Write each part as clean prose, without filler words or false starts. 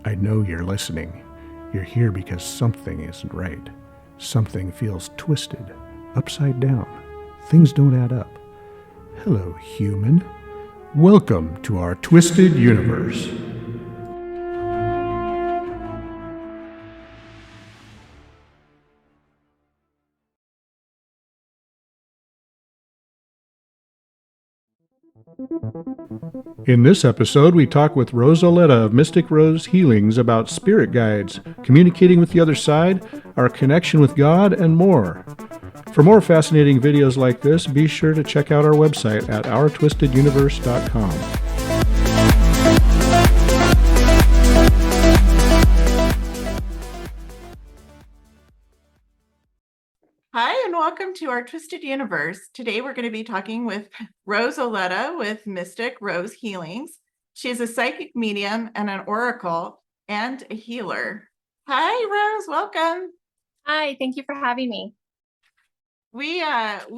I know you're listening. You're here because something isn't right. Something feels twisted, upside down. Things don't add up. Hello, human. Welcome to our twisted universe. In this episode, we talk with Rosaletta of Mystic Rose Healings about spirit guides, communicating with the other side, our connection with God, and more. For more fascinating videos like this, be sure to check out our website at ourtwisteduniverse.com. Hi, and welcome to our Twisted Universe. Today we're going to be talking with Rosaletta with Mystic Rose Healings. She's a psychic medium and an oracle and a healer. Hi, Rose. Welcome. Hi, thank you for having me. We have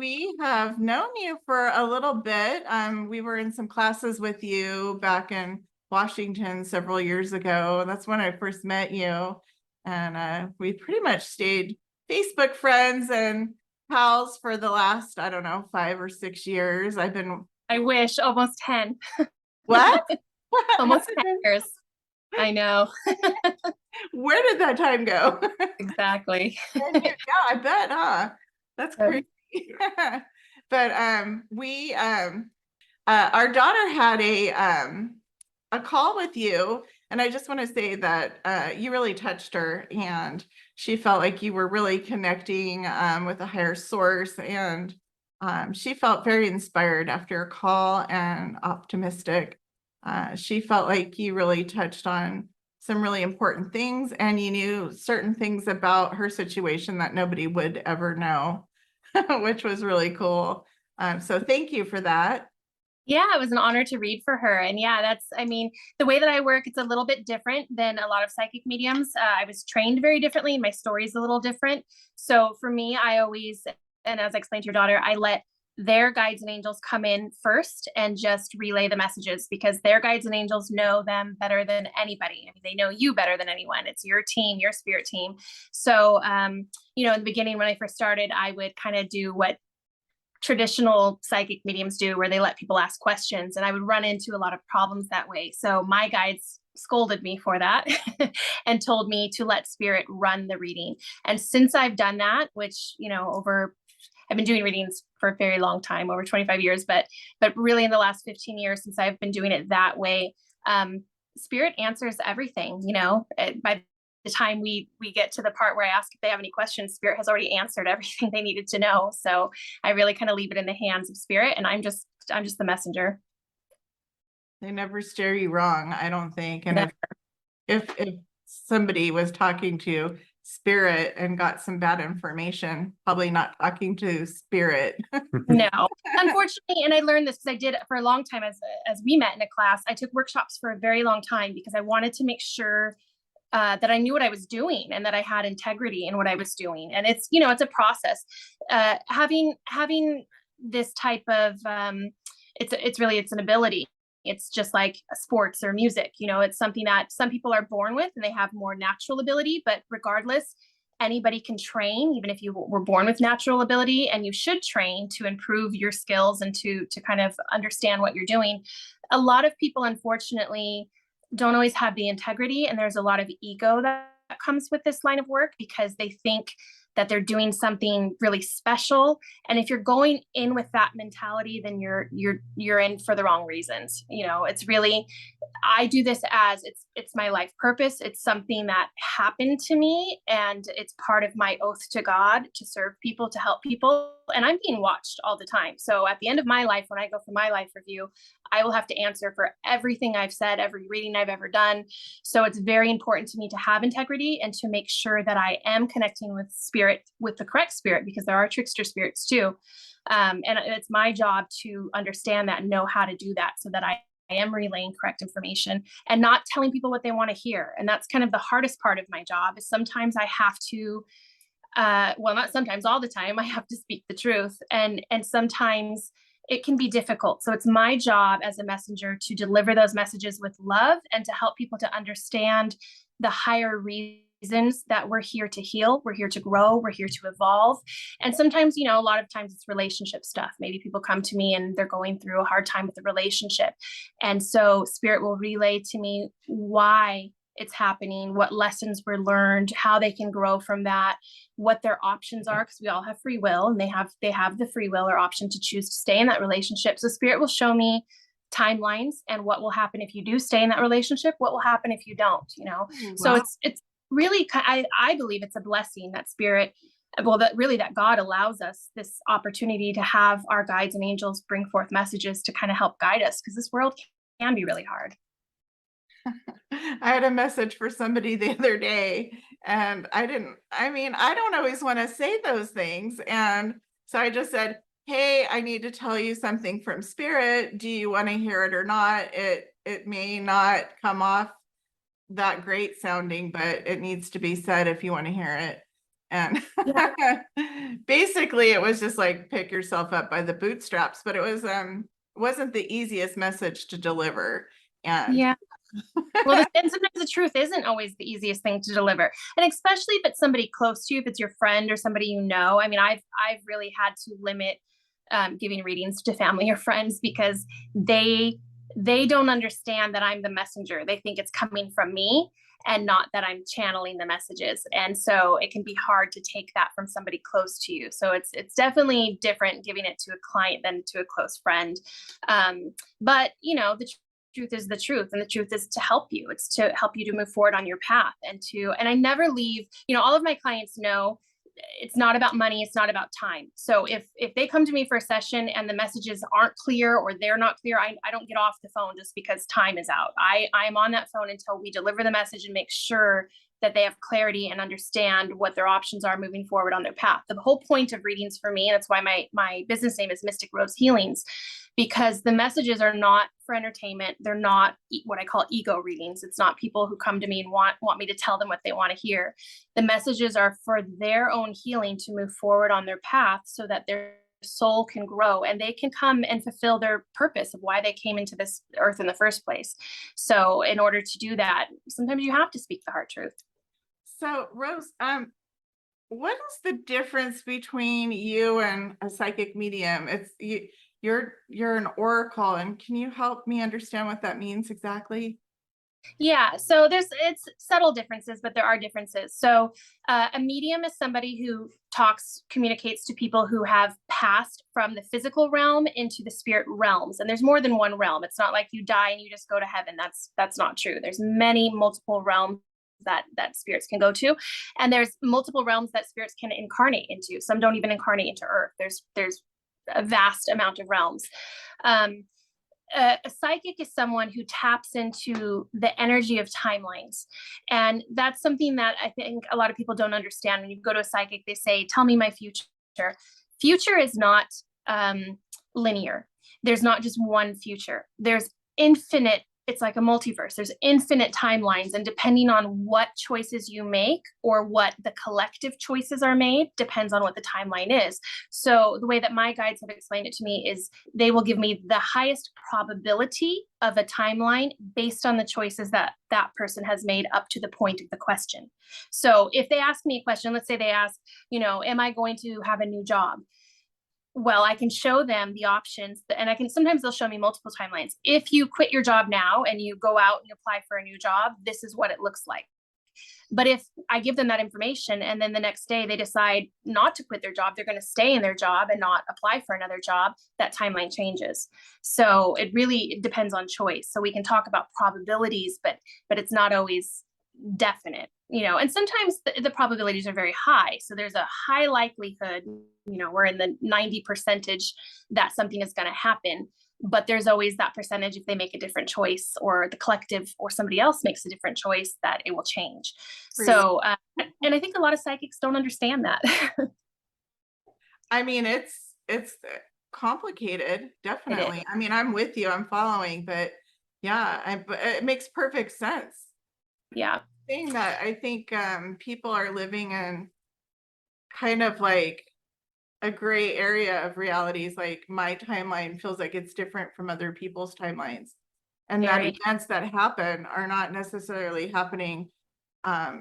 known you for a little bit. We were in some classes with you back in Washington several years ago. That's when I first met you, and we pretty much stayed Facebook friends and pals for the last, 5 or 6 years. I wish, almost 10. What? Almost 10 years. I know. Where did that time go? Exactly. Yeah, I bet, huh? That's crazy. But our daughter had a call with you, and I just want to say that you really touched her, and she felt like you were really connecting with a higher source, and she felt very inspired after your call and optimistic. She felt like you really touched on some really important things, and you knew certain things about her situation that nobody would ever know, which was really cool. So thank you for that. Yeah, it was an honor to read for her. And yeah, the way that I work, it's a little bit different than a lot of psychic mediums. I was trained very differently, and my story is a little different. So for me, and as I explained to your daughter, I let their guides and angels come in first and just relay the messages, because their guides and angels know them better than anybody. I mean, they know you better than anyone. It's your team, your spirit team. So, in the beginning, when I first started, I would kind of do what traditional psychic mediums do, where they let people ask questions, and I would run into a lot of problems that way. So my guides scolded me for that and told me to let spirit run the reading. And since I've done that, which, I've been doing readings for a very long time, over 25 years, but really in the last 15 years, since I've been doing it that way, spirit answers everything. By the time we get to the part where I ask if they have any questions, spirit has already answered everything they needed to know. So I really kind of leave it in the hands of spirit, and I'm just the messenger. They never steer you wrong, I don't think. And if somebody was talking to spirit and got some bad information, probably not talking to spirit. No, unfortunately. And I learned this because I did it for a long time. As we met in a class, I took workshops for a very long time because I wanted to make sure that I knew what I was doing and that I had integrity in what I was doing. And it's a process. Having this type of, it's an ability. It's just like sports or music. It's something that some people are born with and they have more natural ability, but regardless, anybody can train, even if you were born with natural ability, and you should train to improve your skills and to kind of understand what you're doing. A lot of people, unfortunately, don't always have the integrity, and there's a lot of ego that comes with this line of work because they think that they're doing something really special. And if you're going in with that mentality, then you're in for the wrong reasons. It's really, I do this as it's my life purpose. It's something that happened to me, and it's part of my oath to God to serve people, to help people. And I'm being watched all the time. So at the end of my life, when I go for my life review, I will have to answer for everything I've said, every reading I've ever done. So it's very important to me to have integrity and to make sure that I am connecting with spirit, with the correct spirit, because there are trickster spirits too. And it's my job to understand that and know how to do that so that I am relaying correct information and not telling people what they want to hear. And that's kind of the hardest part of my job, is sometimes I have to, not sometimes, all the time, I have to speak the truth. And sometimes it can be difficult. So it's my job as a messenger to deliver those messages with love and to help people to understand the higher reasons that we're here to heal, we're here to grow, we're here to evolve. And sometimes, you know, a lot of times it's relationship stuff. Maybe people come to me and they're going through a hard time with the relationship. And so Spirit will relay to me why it's happening, what lessons were learned, how they can grow from that, what their options are, because we all have free will, and they have the free will or option to choose to stay in that relationship. So Spirit will show me timelines and what will happen if you do stay in that relationship, what will happen if you don't, you know. Wow. So it's really, I believe it's a blessing that Spirit, well, that God allows us this opportunity to have our guides and angels bring forth messages to kind of help guide us, because this world can be really hard. I had a message for somebody the other day, and I don't always want to say those things. And so I just said, hey, I need to tell you something from Spirit. Do you want to hear it or not? It may not come off that great sounding, but it needs to be said if you want to hear it. And basically it was just like, pick yourself up by the bootstraps, but it was wasn't the easiest message to deliver. And yeah. Well, and sometimes the truth isn't always the easiest thing to deliver. And especially if it's somebody close to you, if it's your friend or somebody you know. I mean, I've really had to limit giving readings to family or friends, because they don't understand that I'm the messenger. They think it's coming from me and not that I'm channeling the messages. And so it can be hard to take that from somebody close to you. So it's definitely different giving it to a client than to a close friend. But you know, the truth is the truth, and the truth is to help you. It's to help you to move forward on your path, and I never leave, you know, all of my clients know it's not about money, it's not about time. So if they come to me for a session and the messages aren't clear or they're not clear, I don't get off the phone just because time is out. I'm on that phone until we deliver the message and make sure that they have clarity and understand what their options are moving forward on their path. The whole point of readings for me, and that's why my business name is Mystic Rose Healings, because the messages are not for entertainment. They're not what I call ego readings. It's not people who come to me and want me to tell them what they want to hear. The messages are for their own healing to move forward on their path so that their soul can grow and they can come and fulfill their purpose of why they came into this earth in the first place. So in order to do that, sometimes you have to speak the heart truth. So Rose, what is the difference between you and a psychic medium? You're an oracle, and can you help me understand what that means exactly? Yeah, so it's subtle differences, but there are differences. So a medium is somebody who communicates to people who have passed from the physical realm into the spirit realms. And there's more than one realm. It's not like you die and you just go to heaven. That's not true. There's multiple realms that spirits can go to, and there's multiple realms that spirits can incarnate into. Some don't even incarnate into earth. There's a vast amount of realms. A psychic is someone who taps into the energy of timelines. And that's something that I think a lot of people don't understand. When you go to a psychic, they say, tell me my future. Future is not linear. There's not just one future. There's infinite. It's like a multiverse. There's infinite timelines. And depending on what choices you make or what the collective choices are made depends on what the timeline is. So the way that my guides have explained it to me is they will give me the highest probability of a timeline based on the choices that that person has made up to the point of the question. So if they ask me a question, let's say they ask, am I going to have a new job? Well, I can show them the options, and sometimes they'll show me multiple timelines. If you quit your job now and you go out and apply for a new job, this is what it looks like. But if I give them that information and then the next day they decide not to quit their job, they're going to stay in their job and not apply for another job, that timeline changes. So it really depends on choice. So we can talk about probabilities, but it's not always definite, and sometimes the probabilities are very high. So there's a high likelihood, we're in the 90% that something is going to happen, but there's always that percentage if they make a different choice or the collective or somebody else makes a different choice that it will change. So, and I think a lot of psychics don't understand that. I mean, it's complicated, definitely. I mean, I'm with you, I'm following, but yeah, it makes perfect sense. Yeah. Thing that I think people are living in kind of like a gray area of realities. Like my timeline feels like it's different from other people's timelines. And that Very. events that happen are not necessarily happening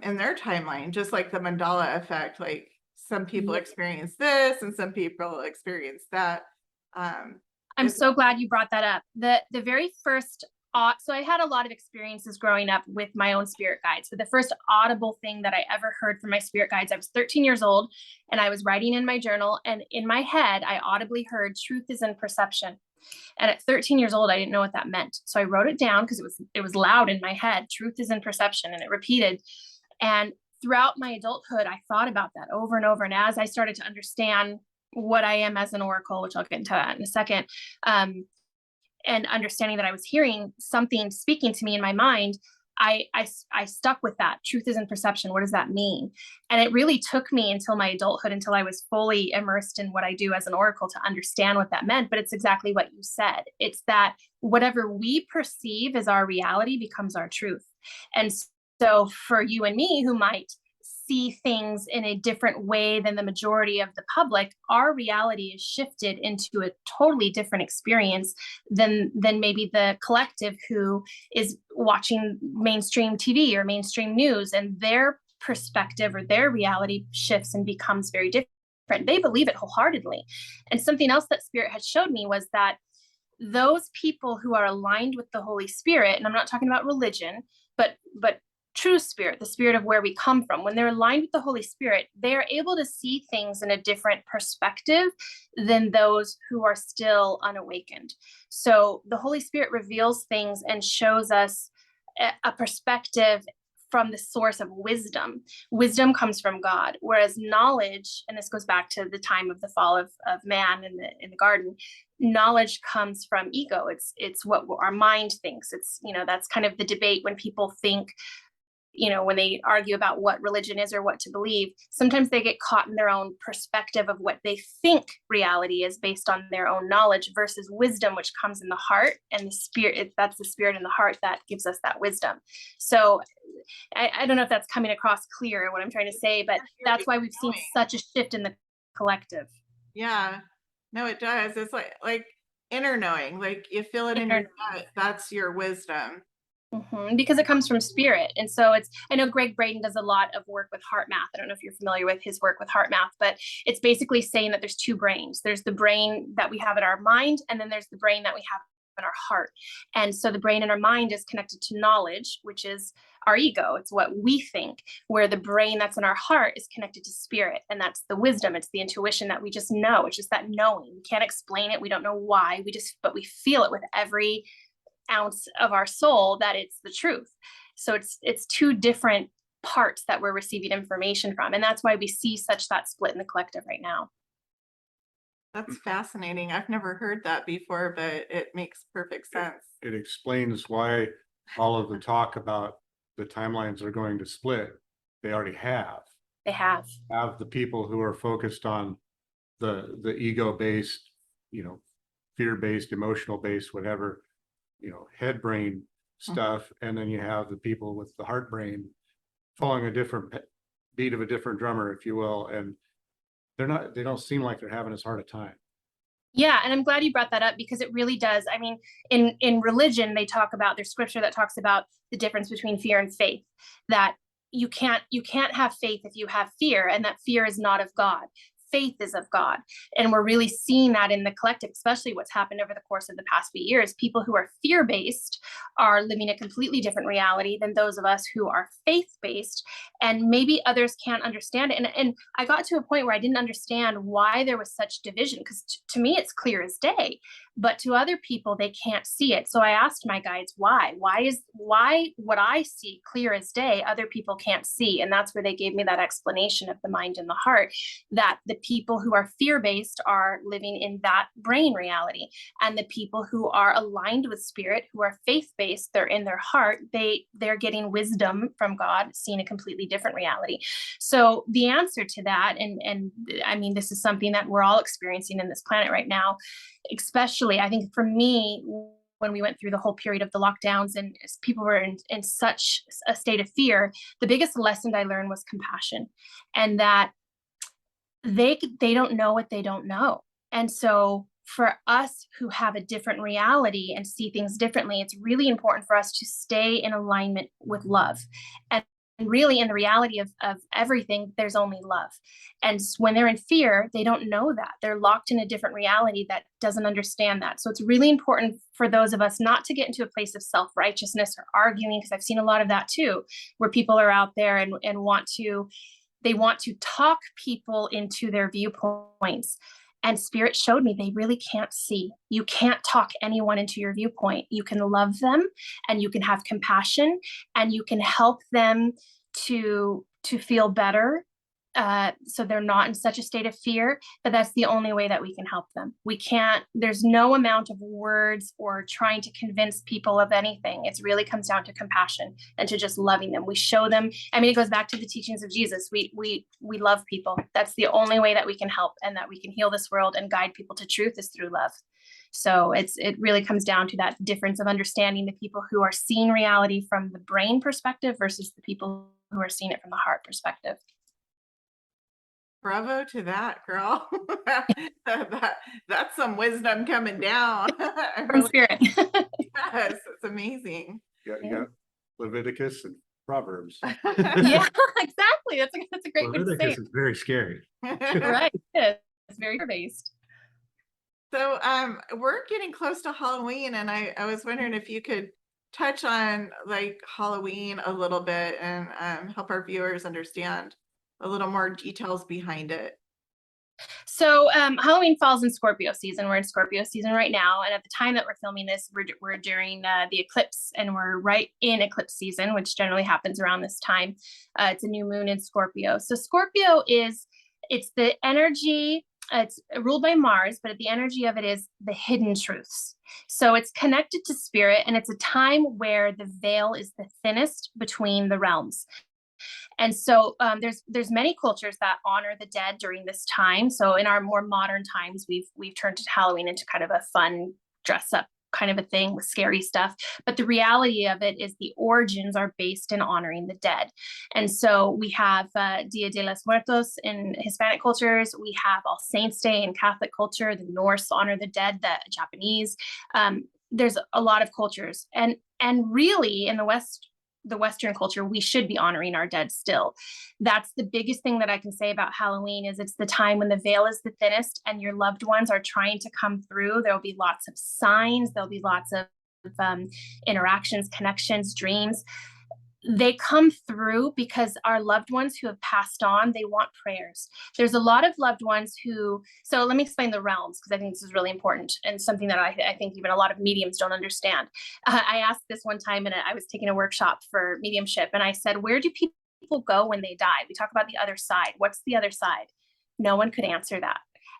in their timeline, just like the mandala effect. Like some people Yeah. experience this and some people experience that. I'm so glad you brought that up. The very first, so I had a lot of experiences growing up with my own spirit guides. So the first audible thing that I ever heard from my spirit guides, I was 13 years old and I was writing in my journal, and in my head, I audibly heard truth is in perception. And at 13 years old, I didn't know what that meant. So I wrote it down because it was loud in my head. Truth is in perception, and it repeated. And throughout my adulthood, I thought about that over and over. And as I started to understand what I am as an oracle, which I'll get into that in a second, and understanding that I was hearing something speaking to me in my mind, I stuck with that. Truth is in perception. What does that mean? And it really took me until my adulthood, until I was fully immersed in what I do as an oracle, to understand what that meant. But it's exactly what you said. It's that whatever we perceive as our reality becomes our truth. And so for you and me, who might see things in a different way than the majority of the public, our reality is shifted into a totally different experience than maybe the collective who is watching mainstream TV or mainstream news, and their perspective or their reality shifts and becomes very different. They believe it wholeheartedly. And something else that Spirit had showed me was that those people who are aligned with the Holy Spirit, and I'm not talking about religion, but true spirit, the spirit of where we come from, when they're aligned with the Holy Spirit, they are able to see things in a different perspective than those who are still unawakened. So the Holy Spirit reveals things and shows us a perspective from the source of wisdom. Wisdom comes from God, whereas knowledge, and this goes back to the time of the fall of man in the garden, knowledge comes from ego. It's what our mind thinks. It's, that's kind of the debate when people think, when they argue about what religion is or what to believe, sometimes they get caught in their own perspective of what they think reality is based on their own knowledge, versus wisdom, which comes in the heart, and the spirit, that's the spirit in the heart that gives us that wisdom. So I don't know if that's coming across clear what I'm trying to say, but that's why we've seen such a shift in the collective. Yeah, no, it does. It's like inner knowing, like you feel it in your gut. That's your wisdom. Mm-hmm. Because it comes from spirit. And so I know Greg Braden does a lot of work with heart math. I don't know if you're familiar with his work with heart math, but it's basically saying that there's two brains. There's the brain that we have in our mind, and then there's the brain that we have in our heart. And so the brain in our mind is connected to knowledge, which is our ego. It's what we think, where the brain that's in our heart is connected to spirit. And that's the wisdom. It's the intuition that we just know. It's just that knowing. We can't explain it. We don't know why. But we feel it with every ounce of our soul that it's the truth. So it's two different parts that we're receiving information from. And that's why we see such that split in the collective right now. That's fascinating. I've never heard that before, but it makes perfect sense. It explains why all of the talk about the timelines are going to split. They already have. They have the people who are focused on the ego-based, fear-based, emotional-based, whatever, head brain stuff. And then you have the people with the heart brain following a different beat of a different drummer, if you will. And they don't seem like they're having as hard a time. Yeah. And I'm glad you brought that up, because it really does. I mean, in religion, they talk about, there's scripture that talks about the difference between fear and faith, that you can't have faith if you have fear, and that fear is not of God. Faith is of God. And we're really seeing that in the collective, especially what's happened over the course of the past few years. People who are fear-based are living a completely different reality than those of us who are faith-based. And maybe others can't understand it. And I got to a point where I didn't understand why there was such division, because to me, it's clear as day. But to other people, they can't see it. So I asked my guides, why what I see clear as day, other people can't see? And that's where they gave me that explanation of the mind and the heart, that the people who are fear-based are living in that brain reality. And the people who are aligned with spirit, who are faith-based, they're in their heart, they're getting wisdom from God, seeing a completely different reality. So the answer to that, and I mean, this is something that we're all experiencing in this planet right now, especially, I think for me, when we went through the whole period of the lockdowns and people were in such a state of fear, the biggest lesson I learned was compassion. And that they don't know what they don't know. And so for us who have a different reality and see things differently, it's really important for us to stay in alignment with love. And really, in the reality of everything, there's only love. And when they're in fear, they don't know that. They're locked in a different reality that doesn't understand that. So it's really important for those of us not to get into a place of self-righteousness or arguing, because I've seen a lot of that too, where people are out there and want to talk people into their viewpoints. And Spirit showed me they really can't see. You can't talk anyone into your viewpoint. You can love them, and you can have compassion, and you can help them to feel better, so they're not in such a state of fear. But that's the only way that we can help them. We can't, there's no amount of words or trying to convince people of anything. It really comes down to compassion and to just loving them. We show them, I mean, it goes back to the teachings of Jesus. We love people. That's the only way that we can help and that we can heal this world and guide people to truth, is through love. So it really comes down to that difference of understanding the people who are seeing reality from the brain perspective versus the people who are seeing it from the heart perspective. Bravo to that, girl. That's some wisdom coming down. From Spirit. Yes, it's amazing. Yeah, you got Leviticus and Proverbs. Yeah, exactly. That's a great way to say Leviticus it. is very scary. Right. It's very based. So we're getting close to Halloween, and I was wondering if you could touch on like Halloween a little bit and help our viewers understand a little more details behind it. So Halloween falls in Scorpio season. We're in Scorpio season right now. And at the time that we're filming this, we're during the eclipse, and we're right in eclipse season, which generally happens around this time. It's a new moon in Scorpio. So Scorpio it's the energy, it's ruled by Mars, but the energy of it is the hidden truths. So it's connected to spirit, and it's a time where the veil is the thinnest between the realms. And so there's many cultures that honor the dead during this time. So in our more modern times, we've turned Halloween into kind of a fun dress up kind of a thing with scary stuff. But the reality of it is the origins are based in honoring the dead. And so we have Dia de los Muertos in Hispanic cultures. We have All Saints Day in Catholic culture. The Norse honor the dead, the Japanese. There's a lot of cultures. And really in the Western culture, we should be honoring our dead still. That's the biggest thing that I can say about Halloween, is it's the time when the veil is the thinnest and your loved ones are trying to come through. There'll be lots of signs. There'll be lots of interactions, connections, dreams. They come through because our loved ones who have passed on, they want prayers. There's a lot of loved ones who, so let me explain the realms, because I think this is really important and something that I think even a lot of mediums don't understand. I asked this one time, and I was taking a workshop for mediumship, and I said, where do people go when they die? We talk about the other side. What's the other side? No one could answer that.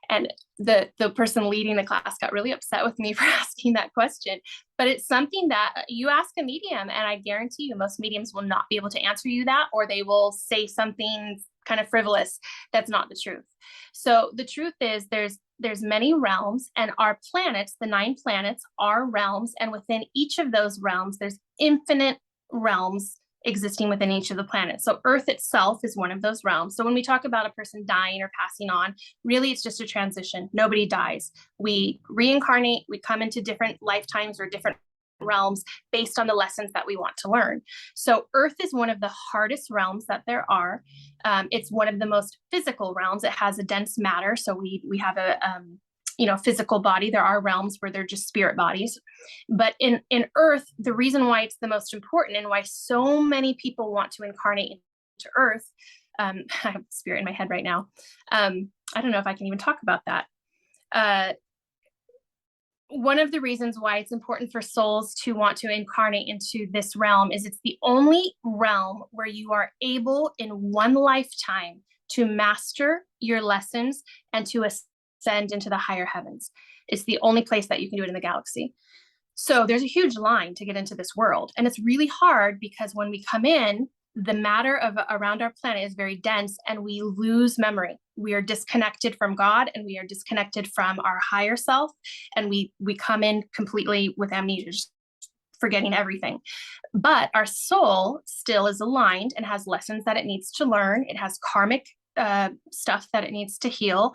And the person leading the class got really upset with me for asking that question. But it's something that you ask a medium, and I guarantee you most mediums will not be able to answer you that, or they will say something kind of frivolous that's not the truth. So the truth is there's many realms, and our planets, the 9 planets, are realms. And within each of those realms, there's infinite realms existing within each of the planets. So Earth itself is one of those realms. So when we talk about a person dying or passing on, really it's just a transition. Nobody dies. We reincarnate, we come into different lifetimes or different realms based on the lessons that we want to learn. So Earth is one of the hardest realms that there are. It's one of the most physical realms. It has a dense matter. So we have a physical body. There are realms where they're just spirit bodies. But in Earth, the reason why it's the most important and why so many people want to incarnate into Earth, I have spirit in my head right now. I don't know if I can even talk about that. One of the reasons why it's important for souls to want to incarnate into this realm is it's the only realm where you are able in one lifetime to master your lessons and to ascend into the higher heavens. It's the only place that you can do it in the galaxy. So there's a huge line to get into this world. And it's really hard because when we come in, the matter around our planet is very dense, and we lose memory. We are disconnected from God, and we are disconnected from our higher self. And we come in completely with amnesia, just forgetting everything. But our soul still is aligned and has lessons that it needs to learn. It has karmic stuff that it needs to heal,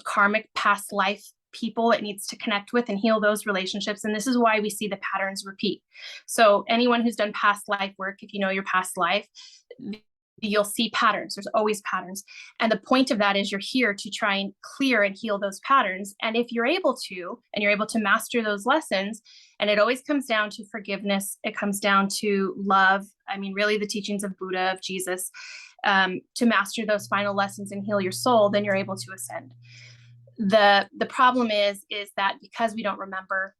karmic past life people it needs to connect with and heal those relationships. And this is why we see the patterns repeat. So anyone who's done past life work, if you know your past life, you'll see patterns. There's always patterns. And the point of that is you're here to try and clear and heal those patterns. And if you're able to, and you're able to master those lessons, and it always comes down to forgiveness, it comes down to love. I mean, really the teachings of Buddha, of Jesus, to master those final lessons and heal your soul, then you're able to ascend. The problem is that because we don't remember,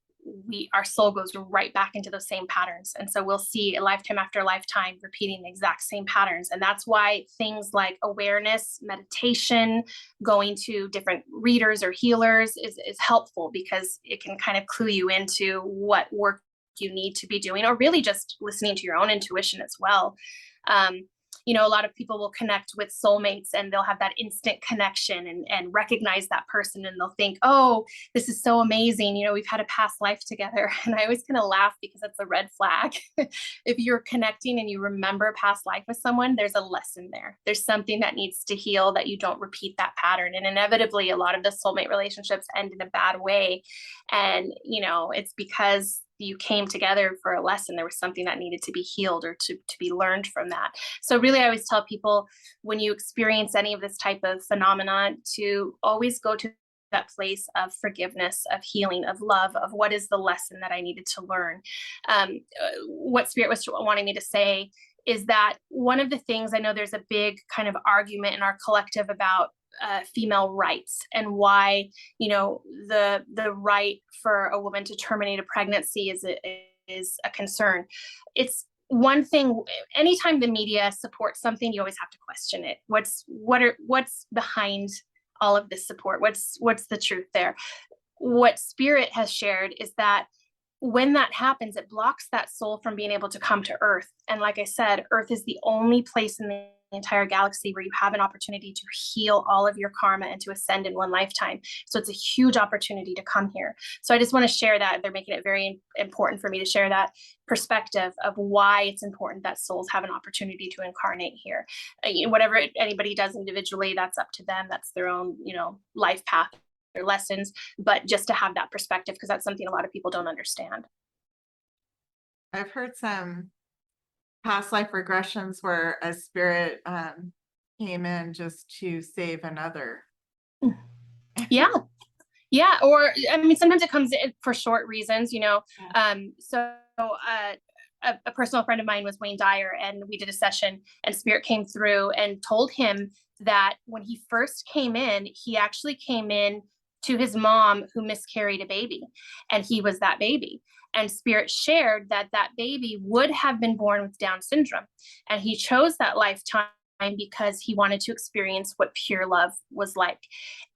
our soul goes right back into those same patterns. And so we'll see a lifetime after lifetime repeating the exact same patterns. And that's why things like awareness, meditation, going to different readers or healers is helpful, because it can kind of clue you into what work you need to be doing, or really just listening to your own intuition as well. A lot of people will connect with soulmates and they'll have that instant connection and recognize that person, and they'll think, oh, this is so amazing. We've had a past life together. And I always kind of laugh because that's a red flag. If you're connecting and you remember past life with someone, there's a lesson there. There's something that needs to heal, that you don't repeat that pattern. And inevitably, a lot of the soulmate relationships end in a bad way. And, it's because you came together for a lesson. There was something that needed to be healed or to be learned from that. So really, I always tell people, when you experience any of this type of phenomenon, to always go to that place of forgiveness, of healing, of love, of what is the lesson that I needed to learn. What Spirit was wanting me to say is that one of the things, I know there's a big kind of argument in our collective about female rights, and why the right for a woman to terminate a pregnancy is a concern. It's one thing. Anytime the media supports something, you always have to question it. What's behind all of this support? What's the truth there? What Spirit has shared is that when that happens, it blocks that soul from being able to come to Earth. And like I said, Earth is the only place in the entire galaxy where you have an opportunity to heal all of your karma and to ascend in one lifetime. So it's a huge opportunity to come here. So I just want to share that. They're making it very important for me to share that perspective of why it's important that souls have an opportunity to incarnate here. Whatever anybody does individually, that's up to them. That's their own, life path, their lessons, but just to have that perspective, because that's something a lot of people don't understand. I've heard some past life regressions where a spirit came in just to save another. Yeah. Or sometimes it comes in for short reasons, a personal friend of mine was Wayne Dyer, and we did a session, and Spirit came through and told him that when he first came in, he actually came in to his mom who miscarried a baby, and he was that baby. And Spirit shared that baby would have been born with Down syndrome. And he chose that lifetime because he wanted to experience what pure love was like.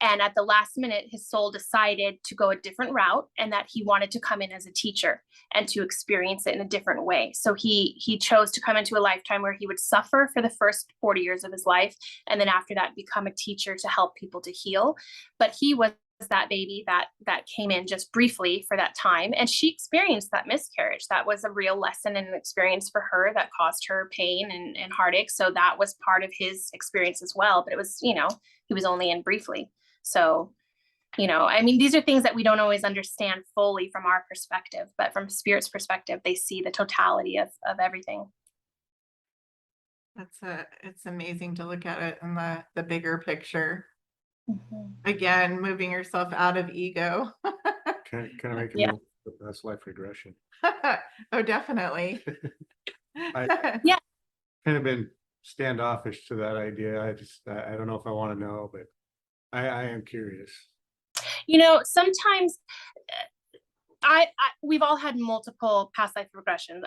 And at the last minute, his soul decided to go a different route, and that he wanted to come in as a teacher and to experience it in a different way. So he chose to come into a lifetime where he would suffer for the first 40 years of his life, and then after that become a teacher to help people to heal. But he was that baby that came in just briefly for that time, and she experienced that miscarriage. That was a real lesson and an experience for her that caused her pain and heartache. So that was part of his experience as well, but it was, he was only in briefly. So, these are things that we don't always understand fully from our perspective, but from Spirit's perspective, they see the totality of everything. It's amazing to look at it in the bigger picture. Mm-hmm. Again, moving yourself out of ego. Can I make a move for past life regression? Oh, definitely. Kind of been standoffish to that idea. I don't know if I want to know, but I am curious. Sometimes we've all had multiple past life regressions.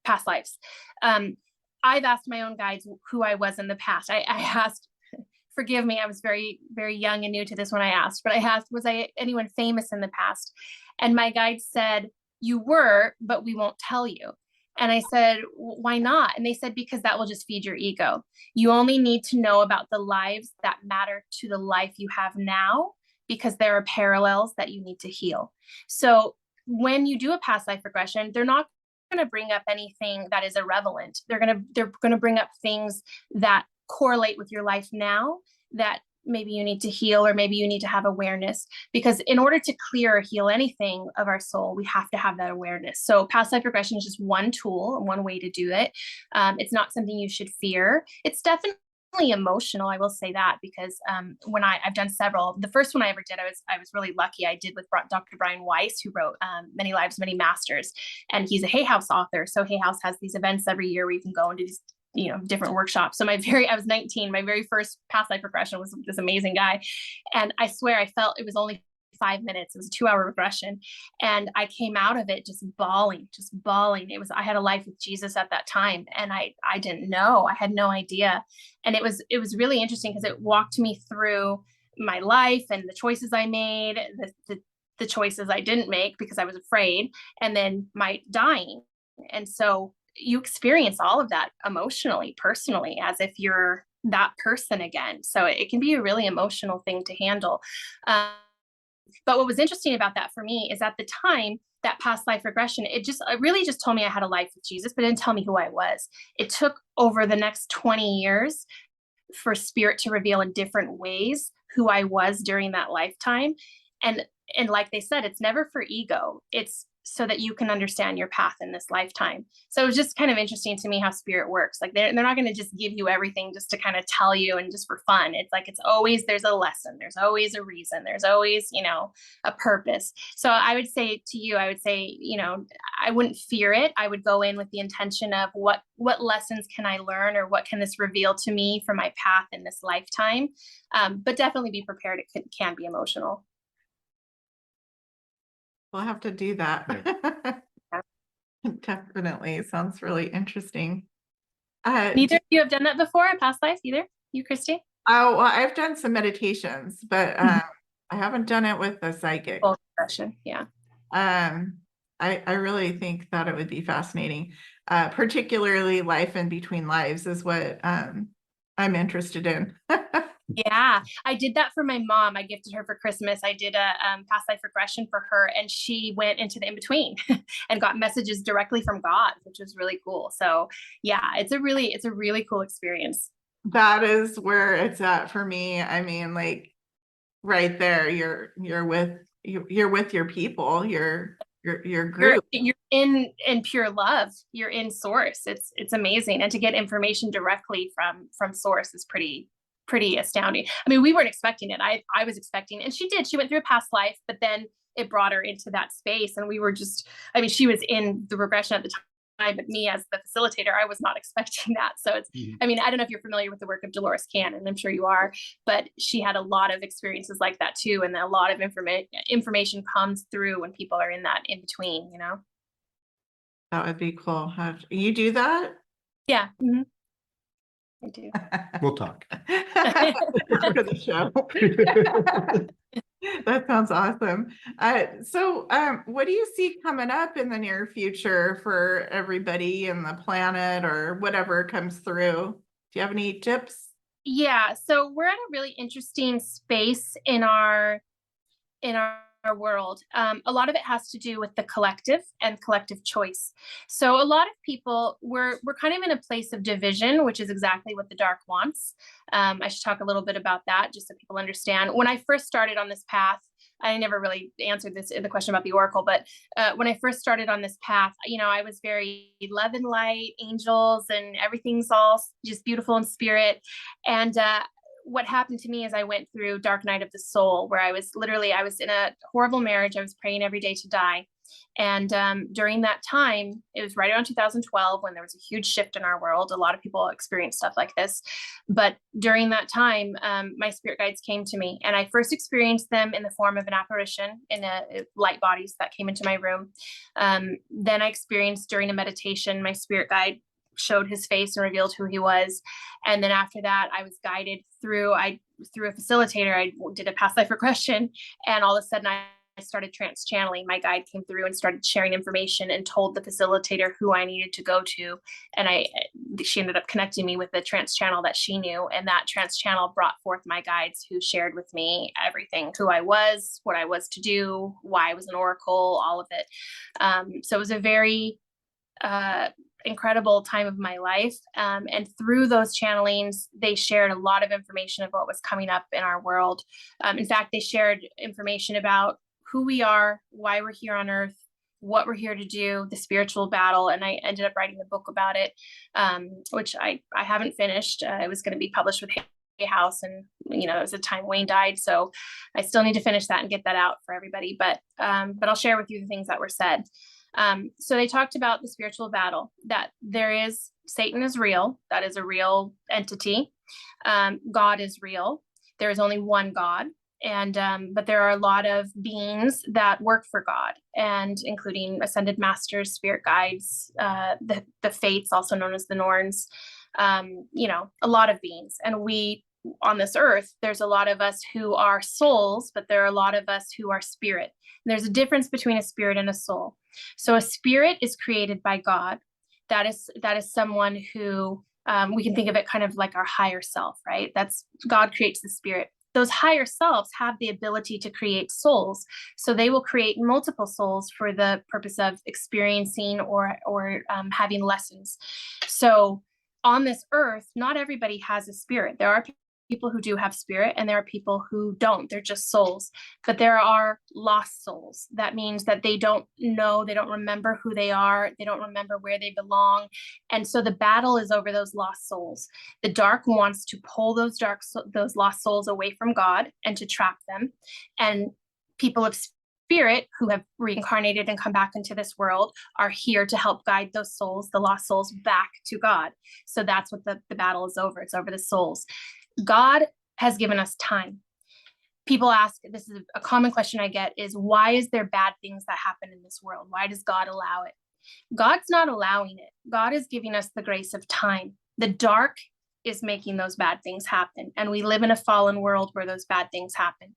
Past lives. I've asked my own guides who I was in the past. I asked, forgive me, I was very, very young and new to this when I asked, but I asked, was I anyone famous in the past? And my guide said, you were, but we won't tell you. And I said, why not? And they said, because that will just feed your ego. You only need to know about the lives that matter to the life you have now, because there are parallels that you need to heal. So when you do a past life regression, they're not going to bring up anything that is irrelevant. They're going to bring up things that correlate with your life now that maybe you need to heal, or maybe you need to have awareness, because in order to clear or heal anything of our soul, we have to have that awareness. So past life regression is just one tool and one way to do it. It's not something you should fear. It's definitely emotional, I will say that, because when I've done several. The first one I ever did, I was really lucky. I did with Dr. Brian Weiss, who wrote Many Lives, Many Masters, and he's a Hay House author. So Hay House has these events every year where you can go and do these, you know, different workshops. So I was 19. My very first past life regression was this amazing guy, and I swear I felt it was only 5 minutes. It was a 2-hour regression. And I came out of it just bawling. I had a life with Jesus at that time. And I didn't know, I had no idea. And it was really interesting because it walked me through my life and the choices I made, the choices I didn't make because I was afraid, and then my dying. And so you experience all of that emotionally, personally, as if you're that person again. So it can be a really emotional thing to handle. But what was interesting about that for me is at the time, that past life regression, it really just told me I had a life with Jesus, but it didn't tell me who I was. It took over the next 20 years for spirit to reveal in different ways who I was during that lifetime. And like they said, it's never for ego. It's so that you can understand your path in this lifetime. So it was just kind of interesting to me how spirit works. Like they're not going to just give you everything just to kind of tell you and just for fun. It's like, there's a lesson. There's always a reason. There's always, you know, a purpose. So I would say, you know, I wouldn't fear it. I would go in with the intention of what lessons can I learn, or what can this reveal to me for my path in this lifetime? But definitely be prepared. It can be emotional. We'll have to do that. Yeah. Definitely. Sounds really interesting. Neither of you have done that before, a past life, either? You, Christy? Oh, well, I've done some meditations, but I haven't done it with a psychic. Full regression, yeah. I really think that it would be fascinating. Particularly life in between lives is what I'm interested in. Yeah, I did that for my mom. I gifted her for Christmas. I did a past life regression for her, and she went into the in-between and got messages directly from God, which was really cool. So yeah, it's a really cool experience. That is where it's at for me. I mean, like right there, you're with your people, your group. You're in pure love. You're in source. It's amazing. And to get information directly from source is pretty astounding. I mean, we weren't expecting it. I was expecting, and she went through a past life, but then it brought her into that space. And we were she was in the regression at the time, but me as the facilitator, I was not expecting that. So it's, I mean, I don't know if you're familiar with the work of Dolores Cannon, I'm sure you are, but she had a lot of experiences like that too. And a lot of information comes through when people are in that in between, you know? That would be cool. You do that? Yeah. Mm-hmm. I do. We'll talk. For the show. That sounds awesome. So what do you see coming up in the near future for everybody in the planet, or whatever comes through? Do you have any tips? Yeah, so we're at a really interesting space in our world. A lot of it has to do with the collective and collective choice. So a lot of people, we're kind of in a place of division, which is exactly what the dark wants. I should talk a little bit about that just so people understand. When I first started on this path, I never really answered the question about the oracle, but when I first started on this path, you know, I was very love and light, angels, and everything's all just beautiful in spirit. And what happened to me is I went through dark night of the soul, where I was in a horrible marriage. I was praying every day to die. And during that time, it was right around 2012 when there was a huge shift in our world. A lot of people experience stuff like this. But during that time, my spirit guides came to me, and I first experienced them in the form of an apparition in light bodies that came into my room. Then I experienced during a meditation, my spirit guide showed his face and revealed who he was. And then after that, I was guided through a facilitator. I did a past life regression, and all of a sudden I started trance channeling. My guide came through and started sharing information and told the facilitator who I needed to go to. And she ended up connecting me with the trance channel that she knew. And that trance channel brought forth my guides, who shared with me everything, who I was, what I was to do, why I was an oracle, all of it. So it was a very incredible time of my life. And through those channelings, they shared a lot of information of what was coming up in our world. In fact, they shared information about who we are, why we're here on earth, what we're here to do, the spiritual battle. And I ended up writing a book about it, which I haven't finished. It was going to be published with Hay House, and it was the time Wayne died, so I still need to finish that and get that out for everybody. But I'll share with you the things that were said. So they talked about the spiritual battle, that Satan is real. That is a real entity. God is real. There is only one God. But there are a lot of beings that work for God, and including ascended masters, spirit guides, the fates, also known as the Norns, a lot of beings. And we, on this earth, there's a lot of us who are souls, but there are a lot of us who are spirit. And there's a difference between a spirit and a soul. So a spirit is created by God. That is someone who, we can think of it kind of like our higher self, right? That's God creates the spirit. Those higher selves have the ability to create souls. So they will create multiple souls for the purpose of experiencing or having lessons. So on this earth, not everybody has a spirit. There are people who do have spirit, and there are people who don't. They're just souls. But there are lost souls. That means that they don't know, they don't remember who they are, they don't remember where they belong. And so the battle is over those lost souls. The dark wants to pull those lost souls away from God and to trap them. And people of spirit who have reincarnated and come back into this world are here to help guide those souls, the lost souls, back to God. So that's what the battle is over. It's over the souls. God has given us time. People ask, this is a common question I get, is why is there bad things that happen in this world? Why does God allow it? God's not allowing it. God is giving us the grace of time. The dark is making those bad things happen. And we live in a fallen world where those bad things happen.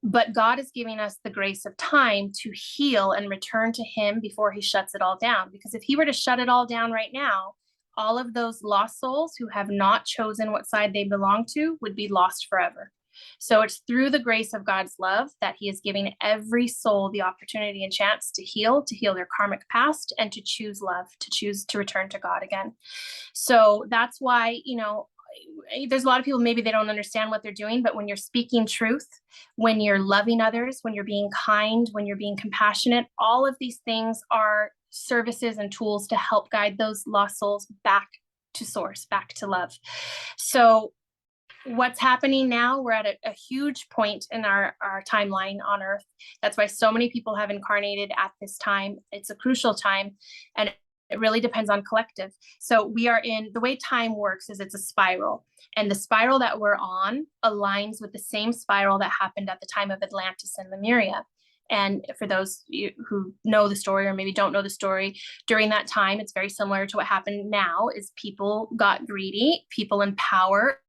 But God is giving us the grace of time to heal and return to him before he shuts it all down. Because if he were to shut it all down right now, all of those lost souls who have not chosen what side they belong to would be lost forever. So it's through the grace of God's love that he is giving every soul the opportunity and chance to heal their karmic past, and to choose love, to choose to return to God again. So that's why, there's a lot of people, maybe they don't understand what they're doing, but when you're speaking truth, when you're loving others, when you're being kind, when you're being compassionate, all of these things are services and tools to help guide those lost souls back to source, back to love. So what's happening now, we're at a huge point in our timeline on earth. That's why so many people have incarnated at this time. It's a crucial time, and it really depends on collective. So we are the way time works is it's a spiral, and the spiral that we're on aligns with the same spiral that happened at the time of Atlantis and Lemuria. And for those who know the story or maybe don't know the story, during that time, it's very similar to what happened now, is people got greedy, people in power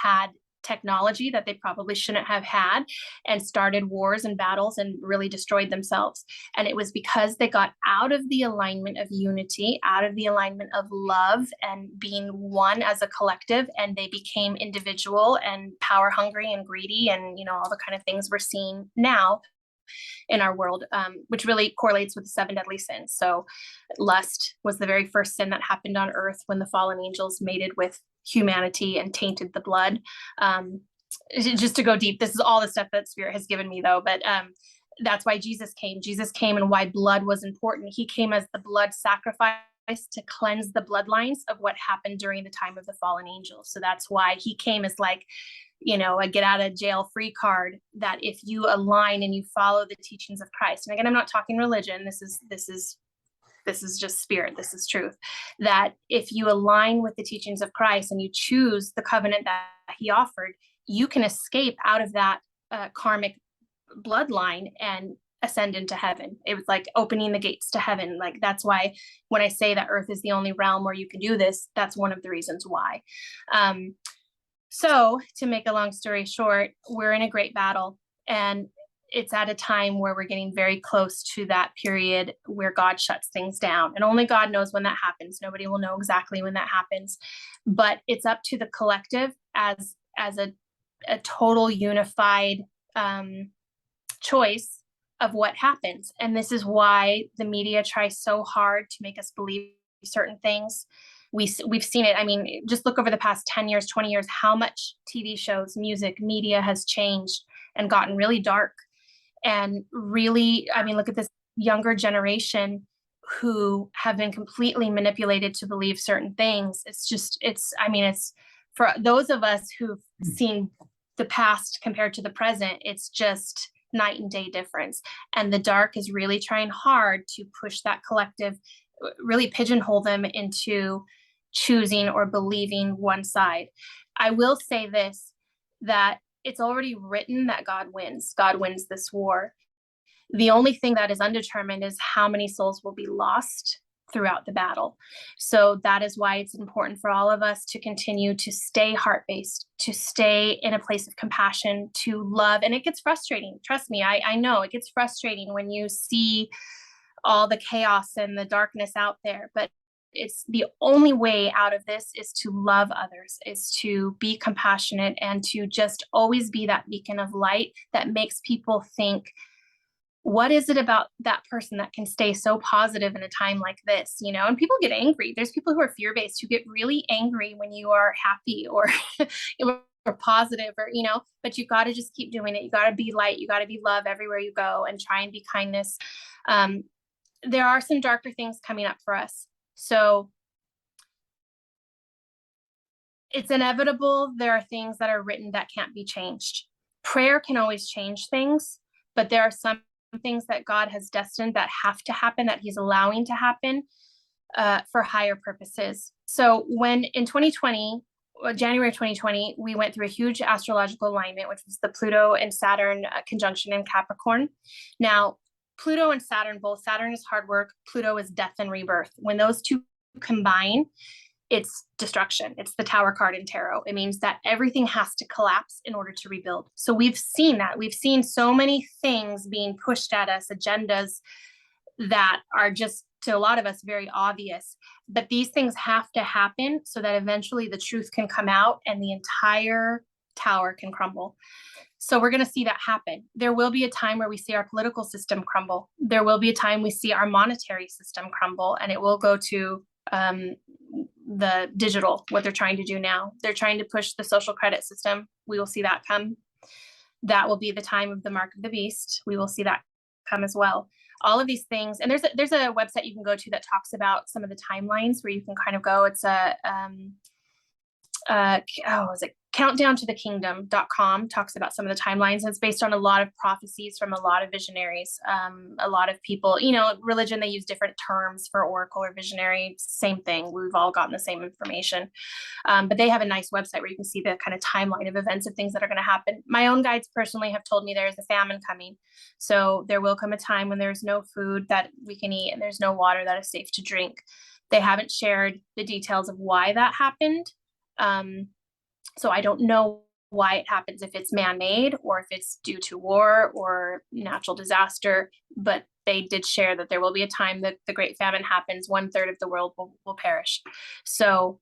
had technology that they probably shouldn't have had, and started wars and battles and really destroyed themselves. And it was because they got out of the alignment of unity, out of the alignment of love and being one as a collective, and they became individual and power hungry and greedy, and all the kind of things we're seeing now in our world, which really correlates with the 7 deadly sins. So lust was the very first sin that happened on earth when the fallen angels mated with humanity and tainted the blood. Just to go deep, this is all the stuff that Spirit has given me though, but that's why Jesus came. Jesus came, and why blood was important. He came as the blood sacrifice to cleanse the bloodlines of what happened during the time of the fallen angels. So that's why he came as like, a get out of jail free card, that if you align and you follow the teachings of Christ, and again, I'm not talking religion, this is just spirit, this is truth, that if you align with the teachings of Christ and you choose the covenant that he offered, you can escape out of that karmic bloodline and ascend into heaven. It was like opening the gates to heaven. Like, that's why when I say that earth is the only realm where you can do this, that's one of the reasons why. So to make a long story short, we're in a great battle, and it's at a time where we're getting very close to that period where God shuts things down, and only God knows when that happens. Nobody will know exactly when that happens, but it's up to the collective as a total unified choice of what happens. And this is why the media tries so hard to make us believe certain things. We've seen it. I mean, just look over the past 10 years, 20 years, how much TV shows, music, media has changed and gotten really dark. And really, I mean, look at this younger generation who have been completely manipulated to believe certain things. It's for those of us who've seen the past compared to the present, it's just night and day difference. And the dark is really trying hard to push that collective, really pigeonhole them into choosing or believing one side. I will say this, that it's already written that God wins. God wins this war. The only thing that is undetermined is how many souls will be lost throughout the battle. So that is why it's important for all of us to continue to stay heart-based, to stay in a place of compassion, to love. And it gets frustrating. Trust me, I know it gets frustrating when you see all the chaos and the darkness out there, but it's the only way out of this is to love others, is to be compassionate, and to just always be that beacon of light that makes people think, what is it about that person that can stay so positive in a time like this? And people get angry. There's people who are fear-based who get really angry when you are happy or or positive, but you got to just keep doing it. You got to be light. You got to be love everywhere you go, and try and be kindness. There are some darker things coming up for us. So it's inevitable. There are things that are written that can't be changed. Prayer can always change things, but there are some things that God has destined that have to happen, that he's allowing to happen for higher purposes. So when in 2020, January 2020, we went through a huge astrological alignment, which was the Pluto and Saturn conjunction in Capricorn. Now, Pluto and Saturn, both Saturn is hard work, Pluto is death and rebirth. When those two combine, it's destruction. It's the Tower card in tarot. It means that everything has to collapse in order to rebuild. So we've seen that. We've seen so many things being pushed at us, agendas that are just, to a lot of us, very obvious. But these things have to happen so that eventually the truth can come out and the entire tower can crumble. So we're going to see that happen. There will be a time where we see our political system crumble. There will be a time we see our monetary system crumble, and it will go to the digital, what they're trying to do now. They're trying to push the social credit system. We will see that come. That will be the time of the mark of the beast. We will see that come as well. All of these things. And there's a website you can go to that talks about some of the timelines where you can kind of go. It's countdowntothekingdom.com, talks about some of the timelines. And it's based on a lot of prophecies from a lot of visionaries. A lot of people, religion, they use different terms for oracle or visionary, same thing. We've all gotten the same information. But they have a nice website where you can see the kind of timeline of events of things that are going to happen. My own guides personally have told me there's a famine coming. So there will come a time when there's no food that we can eat and there's no water that is safe to drink. They haven't shared the details of why that happened. So I don't know why it happens, if it's man-made or if it's due to war or natural disaster, but they did share that there will be a time that the great famine happens, 1/3 of the world will perish. So,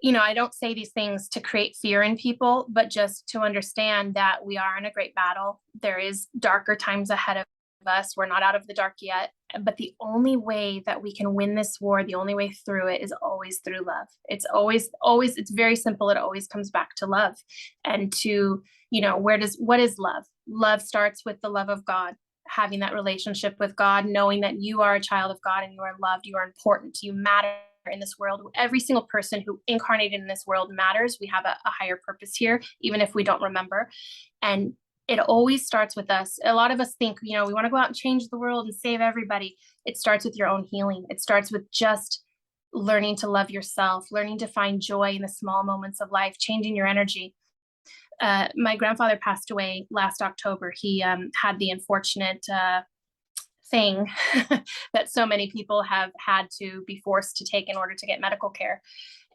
I don't say these things to create fear in people, but just to understand that we are in a great battle. There is darker times ahead of us. We're not out of the dark yet, but the only way that we can win this war, the only way through it, is always through love. It's always, it's very simple. It always comes back to love. And to, what is love? Love starts with the love of God, having that relationship with God, knowing that you are a child of God and you are loved, you are important, you matter in this world. Every single person who incarnated in this world matters. We have a higher purpose here, even if we don't remember. And it always starts with us. A lot of us think, we want to go out and change the world and save everybody. It starts with your own healing. It starts with just learning to love yourself, learning to find joy in the small moments of life, changing your energy. My grandfather passed away last October. He had the unfortunate thing that so many people have had to be forced to take in order to get medical care.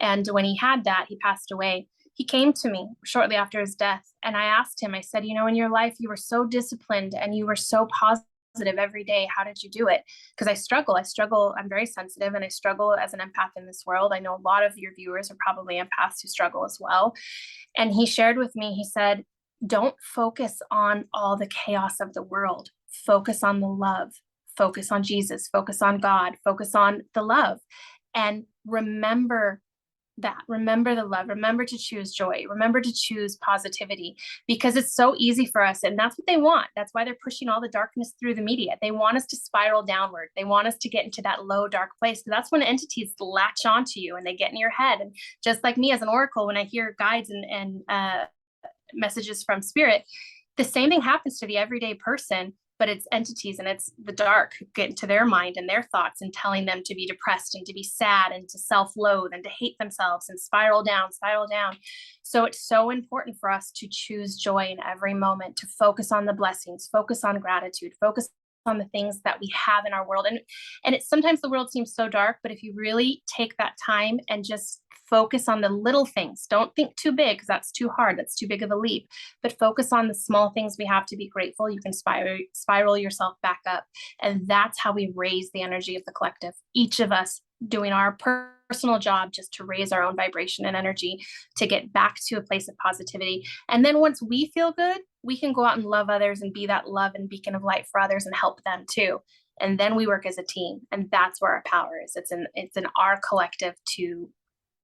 And when he had that, he passed away. He came to me shortly after his death, and I asked him, I said, in your life, you were so disciplined and you were so positive every day. How did you do it? Because I struggle. I'm very sensitive and I struggle as an empath in this world. I know a lot of your viewers are probably empaths who struggle as well. And he shared with me, he said, don't focus on all the chaos of the world. Focus on the love. Focus on Jesus. Focus on God. Focus on the love. and remember that. Remember the love. Remember to choose joy. Remember to choose positivity, because it's so easy for us. And that's what they want. That's why they're pushing all the darkness through the media. They want us to spiral downward. They want us to get into that low, dark place. So that's when entities latch onto you and they get in your head. And just like me as an oracle, when I hear guides and messages from spirit, the same thing happens to the everyday person, but it's entities and it's the dark who get into their mind and their thoughts and telling them to be depressed and to be sad and to self-loathe and to hate themselves and spiral down, spiral down. So it's so important for us to choose joy in every moment, to focus on the blessings, focus on gratitude, focus on the things that we have in our world. And it's sometimes the world seems so dark, but if you really take that time and just focus on the little things, don't think too big, because that's too hard. That's too big of a leap, but focus on the small things we have to be grateful. You can spiral yourself back up. And that's how we raise the energy of the collective. Each of us doing our personal job just to raise our own vibration and energy to get back to a place of positivity. And then once we feel good, we can go out and love others and be that love and beacon of light for others and help them too. And then we work as a team. And that's where our power is. It's in our collective to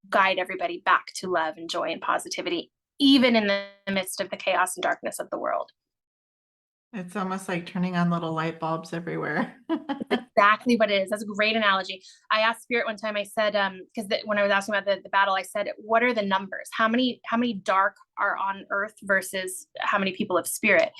guide everybody back to love and joy and positivity, even in the midst of the chaos and darkness of the world. It's almost like turning on little light bulbs everywhere. Exactly what it is. That's a great analogy. I asked Spirit one time, I said, because when I was asking about the battle, I said, what are the numbers? How many dark are on earth versus how many people of spirit?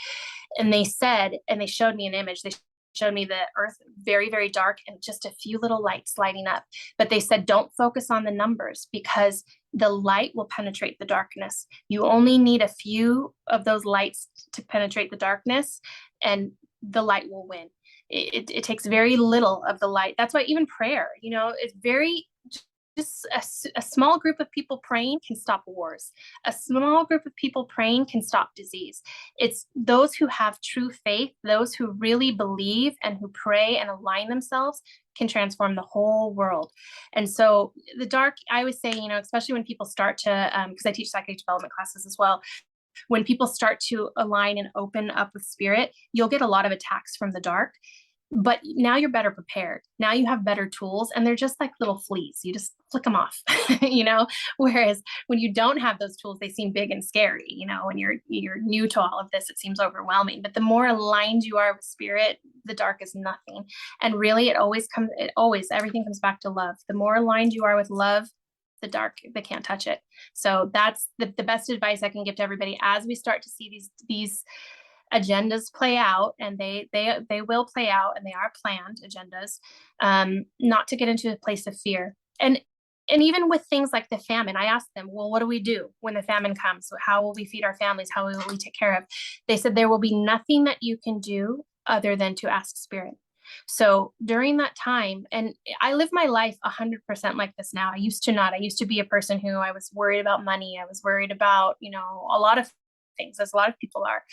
And they said, and they showed me an image. They showed me the earth very, very dark and just a few little lights lighting up. But they said, don't focus on the numbers, because the light will penetrate the darkness. You only need a few of those lights to penetrate the darkness, and the light will win. It takes very little of the light. That's why even prayer, it's very, just a small group of people praying can stop wars. A small group of people praying can stop disease. It's those who have true faith, those who really believe and who pray and align themselves can transform the whole world. And so the dark, I always say, especially when people start to, because I teach psychic development classes as well, when people start to align and open up with spirit, you'll get a lot of attacks from the dark. But now you're better prepared. Now you have better tools, and they're just like little fleas. You just flick them off, Whereas when you don't have those tools, they seem big and scary. When you're new to all of this, it seems overwhelming. But the more aligned you are with spirit, the dark is nothing. And really, everything comes back to love. The more aligned you are with love, the dark, they can't touch it. So that's the best advice I can give to everybody as we start to see these agendas play out, and they will play out, and they are planned agendas, not to get into a place of fear. And even with things like the famine, I asked them, well, what do we do when the famine comes? How will we feed our families? How will we take care of? They said there will be nothing that you can do other than to ask spirit. So during that time, and I live my life 100% like this now. I used to not. I used to be a person who I was worried about money. I was worried about, a lot of things, as a lot of people are.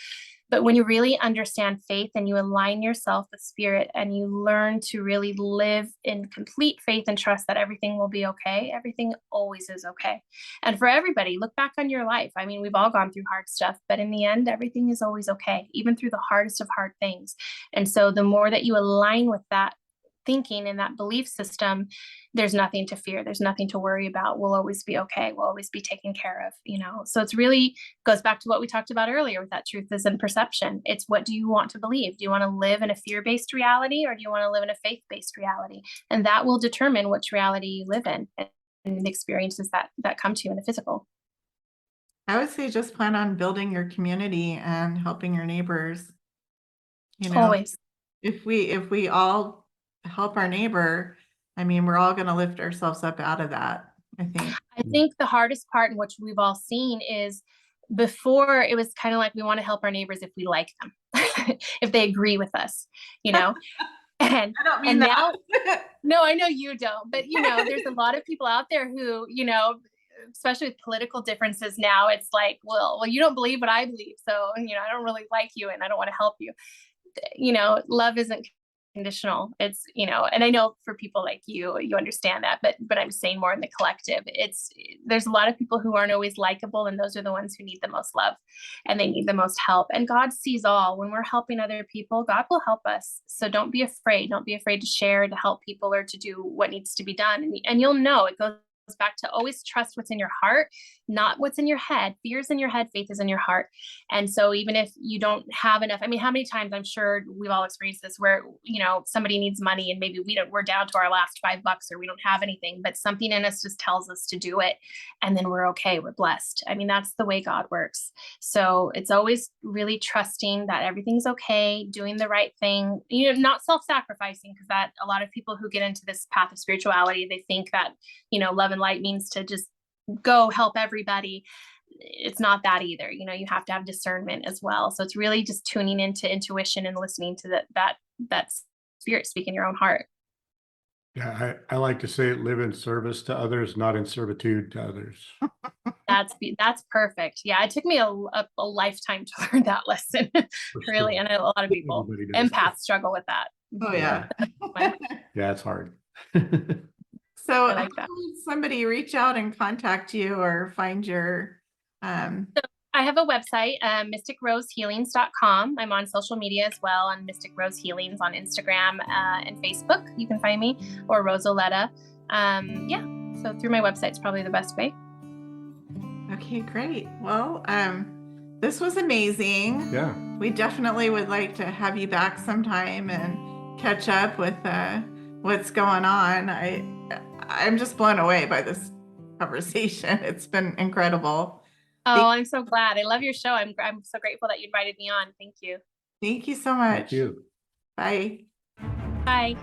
But when you really understand faith and you align yourself with spirit and you learn to really live in complete faith and trust that everything will be okay, everything always is okay. And for everybody, look back on your life. I mean, we've all gone through hard stuff, but in the end, everything is always okay, even through the hardest of hard things. And so the more that you align with that thinking and that belief system, there's nothing to fear. There's nothing to worry about. We'll always be okay. We'll always be taken care of, So it's really goes back to what we talked about earlier with that truth is in perception. It's what do you want to believe? Do you want to live in a fear-based reality, or do you want to live in a faith-based reality? And that will determine which reality you live in and the experiences that come to you in the physical. I would say just plan on building your community and helping your neighbors. Always. If we all help our neighbor, I mean, we're all going to lift ourselves up out of that, I think. The hardest part, in which we've all seen, is before it was kind of like we want to help our neighbors if we like them, if they agree with us, And I don't mean that. Now, no, I know you don't, but there's a lot of people out there who, especially with political differences now, it's like, well, you don't believe what I believe. So, I don't really like you and I don't want to help you. Love isn't conditional. It's, and I know for people like you understand that, but I'm saying more in the collective. There's a lot of people who aren't always likable, and those are the ones who need the most love and they need the most help. And God sees all. When we're helping other people, God will help us. So don't be afraid. Don't be afraid to share, to help people, or to do what needs to be done. And you'll know. It goes back to always trust what's in your heart, not what's in your head. Fear's in your head, faith is in your heart. And so even if you don't have enough, I mean, how many times, I'm sure we've all experienced this, where, somebody needs money and maybe we're down to our last $5 or we don't have anything, but something in us just tells us to do it. And then we're okay. We're blessed. I mean, that's the way God works. So it's always really trusting that everything's okay, doing the right thing, not self-sacrificing, because that a lot of people who get into this path of spirituality, they think that, love and light means to just go help everybody. It's not that either. You have to have discernment as well. So it's really just tuning into intuition and listening to that spirit speak in your own heart. Yeah, I like to say live in service to others, not in servitude to others. That's perfect. Yeah, it took me a lifetime to learn that lesson. Really, and a lot of people, empaths, struggle with that. Oh yeah. Yeah, it's hard. So I like that. how would somebody reach out and contact you or find your So I have a website, mysticrosehealings.com. I'm on social media as well, on Mystic Rose Healings on Instagram and Facebook. You can find me, or Rosaletta. So through my website is probably the best way. Okay, great. Well, this was amazing. Yeah. We definitely would like to have you back sometime and catch up with what's going on. I'm just blown away by this conversation. It's been incredible. Oh, I'm so glad. I love your show. I'm so grateful that you invited me on. Thank you. Thank you so much. Thank you. Bye. Bye.